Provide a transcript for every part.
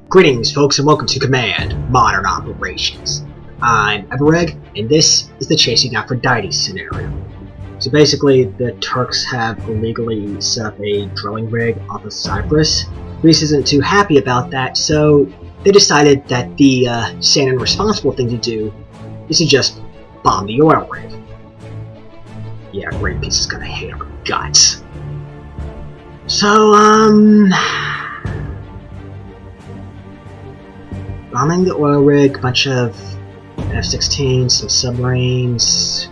Greetings, folks, and welcome to Command Modern Operations. I'm Aphrodite, and this is the Chasing Aphrodite scenario. So basically, the Turks have illegally set up a drilling rig off of Cyprus. Greece isn't too happy about that, so they decided that the sane and responsible thing to do is to just bomb the oil rig. Yeah, Greenpeace is gonna hate our guts. So, bombing the oil rig, a bunch of F-16s, some submarines,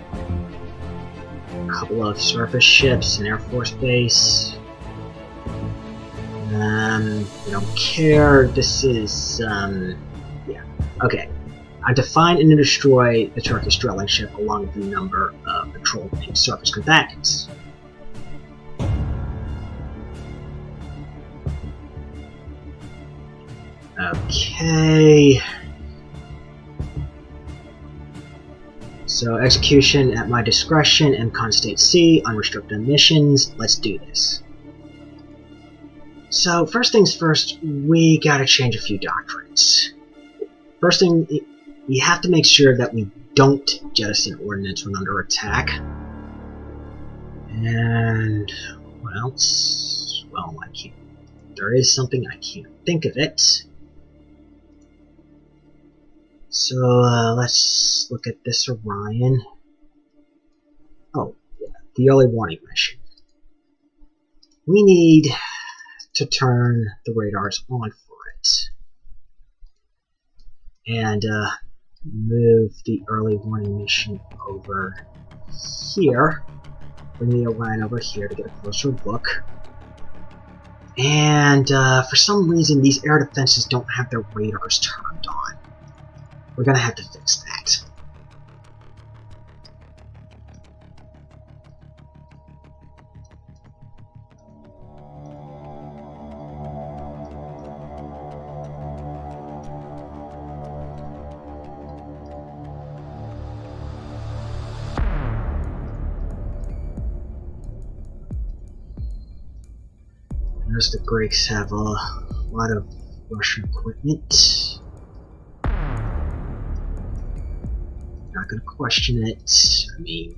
a couple of surface ships, an Air Force base. We don't care. This is, yeah. Okay. To find and to destroy the Turkish drilling ship along with a number of patrolling surface combatants. Okay. So execution at my discretion, MCON State C, unrestricted missions. Let's do this. So first things first, we gotta change a few doctrines. First thing, we have to make sure that we don't jettison ordnance when under attack. And what else? Well, I can't. There is something, I can't think of it. So let's look at this Orion. Oh, yeah, the early warning mission. We need to turn the radars on for it. And move the early warning mission over here. Bring the Orion over here to get a closer look. And for some reason, these air defenses don't have their radars turned on. We're gonna have to fix that. Notice the Greeks have a lot of Russian equipment. Not gonna question it. I mean,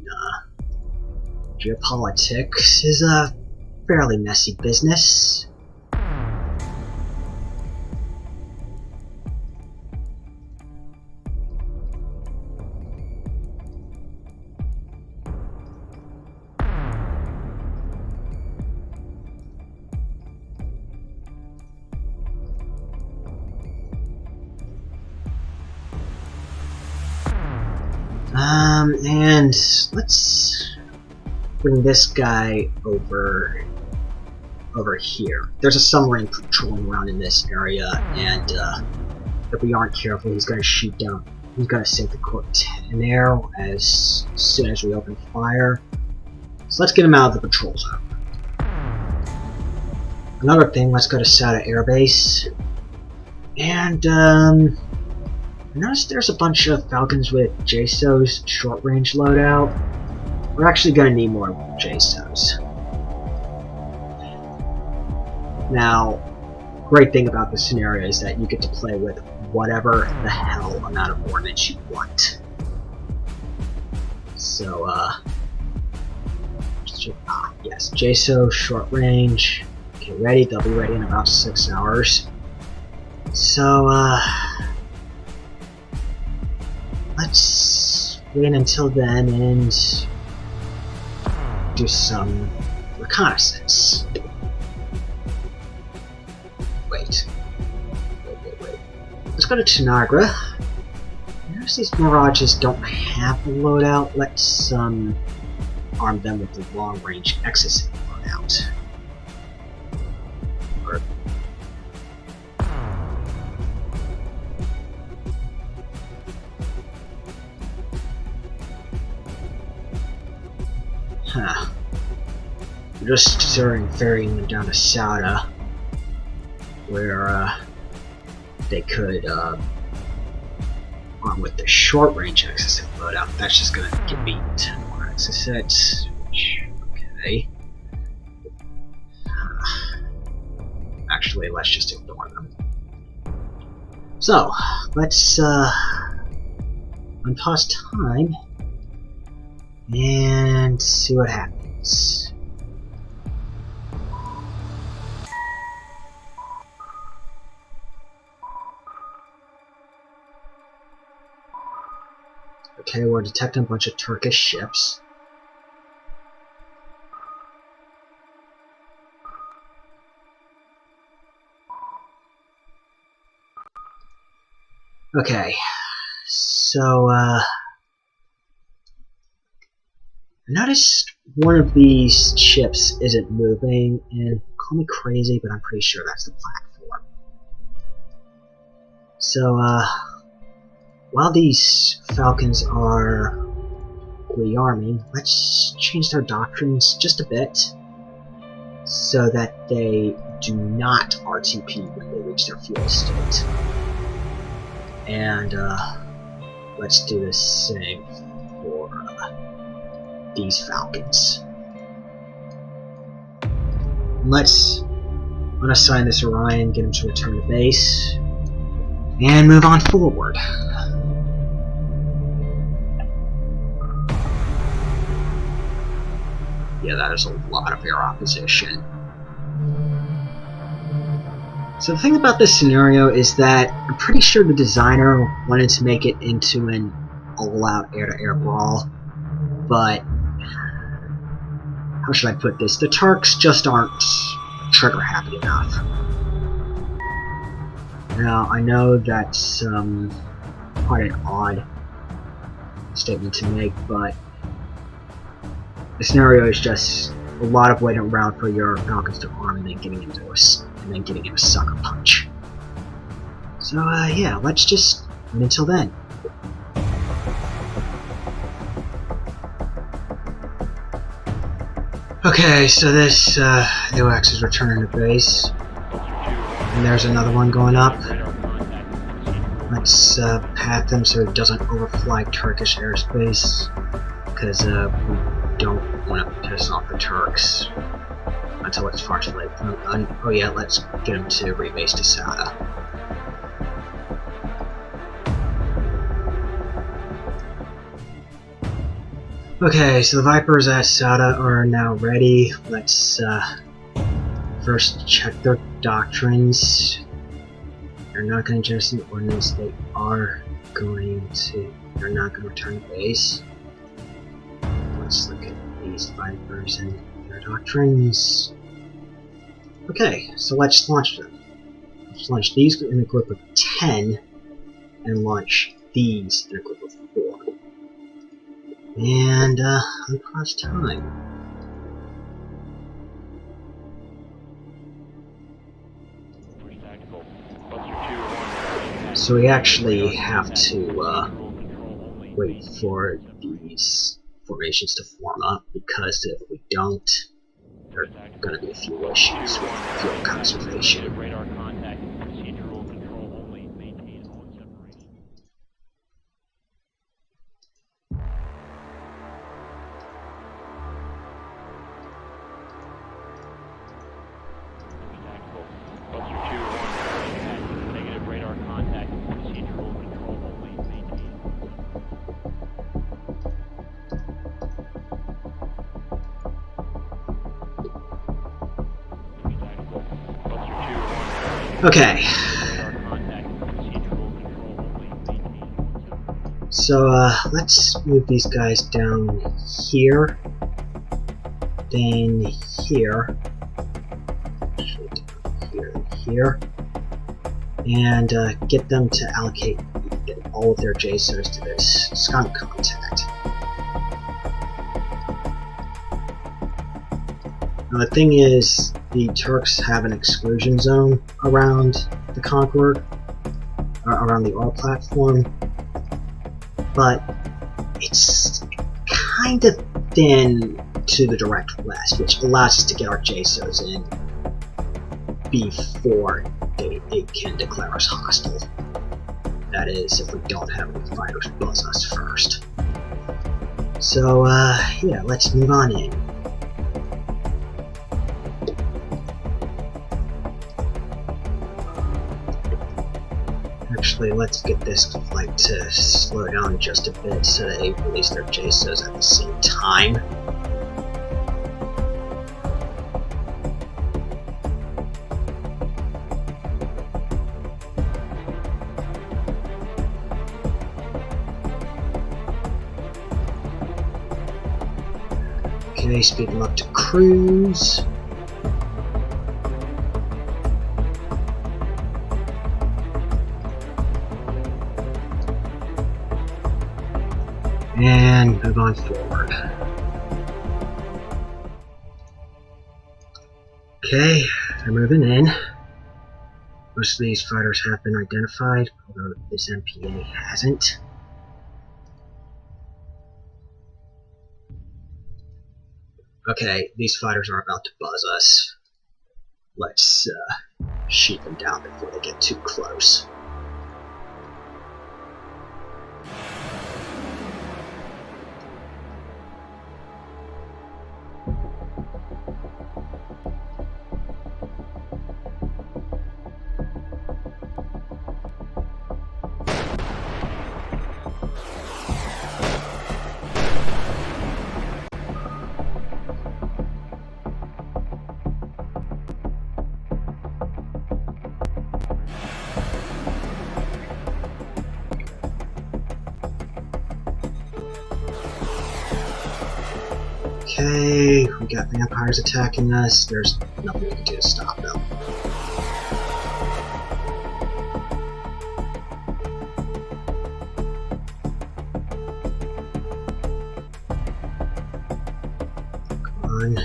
geopolitics is a fairly messy business. And let's bring this guy over here. There's a submarine patrolling around in this area, and if we aren't careful, he's going to shoot down. He's going to sink the corvette in there as soon as we open fire. So let's get him out of the patrol zone. Another thing, let's go to Sada Air Base, and notice there's a bunch of Falcons with JSO's short-range loadout. We're actually going to need more JSOs. Now, great thing about this scenario is that you get to play with whatever the hell amount of ordnance you want. So, yes, JSO short-range. Okay, ready. They'll be ready in about 6 hours. So, let's wait until then and do some reconnaissance. Wait. Let's go to Tanagra. Notice these Mirages don't have a loadout. Let's arm them with the long-range Exocet loadout. Huh. I'm just considering ferrying them down to Sauda, where they could arm with the short-range Exocet loadout. That's just gonna give me 10 more Exocets. Okay. Actually, let's just ignore them. So, let's unpause time and see what happens. Okay, we're detecting a bunch of Turkish ships. Okay, so, I noticed one of these ships isn't moving, and call me crazy, but I'm pretty sure that's the platform. So, while these Falcons are rearming, let's change their doctrines just a bit so that they do not RTP when they reach their fuel state. And let's do the same for these Falcons. Let's unassign this Orion, get him to return to base, and move on forward. Yeah, that is a lot of air opposition. So the thing about this scenario is that I'm pretty sure the designer wanted to make it into an all-out air-to-air brawl, but how should I put this? The Turks just aren't trigger happy enough. Now, I know that's quite an odd statement to make, but the scenario is just a lot of waiting around for your Falcons to arm and then getting into a sucker punch. So yeah, let's just wait until then. Okay, so this AOX is returning to base, and there's another one going up. Let's pat them so it doesn't overfly Turkish airspace, because we don't want to piss off the Turks until it's far too late. Oh yeah, let's get them to rebase to Sada. Okay, so the Vipers at Sada are now ready. Let's first check their doctrines. They're not going to jettison the ordnance. They're not going to return to base. Let's look at these Vipers and their doctrines. Okay, so let's launch them. Let's launch these in a group of 10 and launch these in a group of 4. And unpause time. So we actually have to wait for these formations to form up, because if we don't, there are going to be a few issues with fuel conservation. Radar contact, procedural control only, maintain all separation. Tactical. Buster 2-1, negative radar contact, procedural control only, maintain Tactical. Buster 2-1, Okay, radar contact, procedural control only, maintain so let's move these guys down here, then here, actually down here and here, and get them to allocate all of their JSOs to this skunk contact. Now the thing is, the Turks have an exclusion zone around the Conqueror, around the oil platform, but it's kind of thin to the direct west, which allows us to get our JSOs in before it can declare us hostile. That is, if we don't have any fighters buzz us first. So, yeah, let's move on in. Actually, let's get this flight to slow down just a bit so they release their JSOs at the same time. Okay, speed them up to cruise. And move on forward. Okay, they're moving in. Most of these fighters have been identified, although this MPA hasn't. Okay, these fighters are about to buzz us. Let's shoot them down before they get too close. Okay, we got vampires attacking us. There's nothing we can do to stop them. Come on.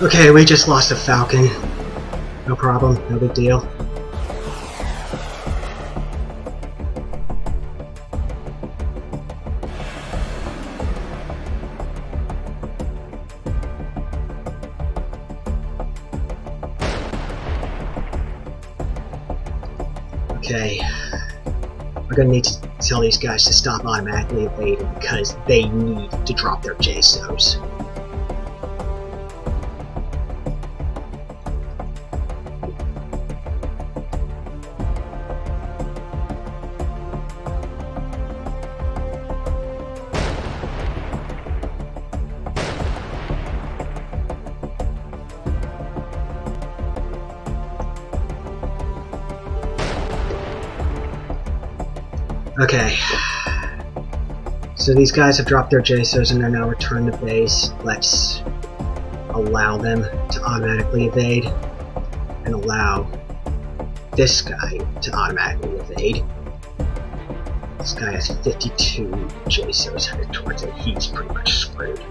Okay, we just lost a Falcon. No problem, no big deal. Okay, we're gonna need to tell these guys to stop automatically evading because they need to drop their JSOs. Okay, so these guys have dropped their JSOs and they're now returned to base. Let's allow them to automatically evade and allow this guy to automatically evade. This guy has 52 JSOs headed towards it. He's pretty much screwed.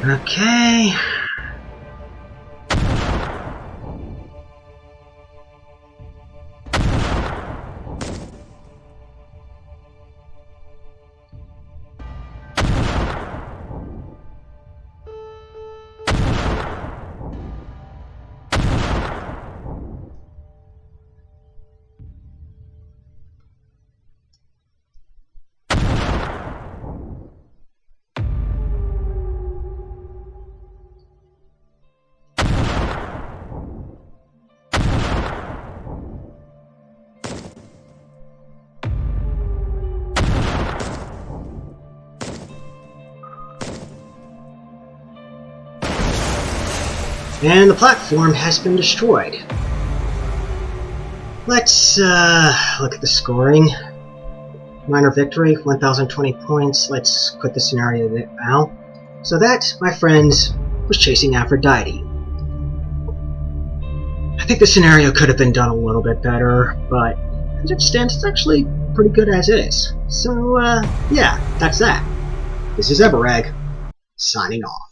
Okay. And the platform has been destroyed. Let's look at the scoring. Minor victory, 1,020 points. Let's quit the scenario now. So that, my friends, was chasing Aphrodite. I think the scenario could have been done a little bit better, but as it stands, it's actually pretty good as is. So, yeah, that's that. This is Everegg, signing off.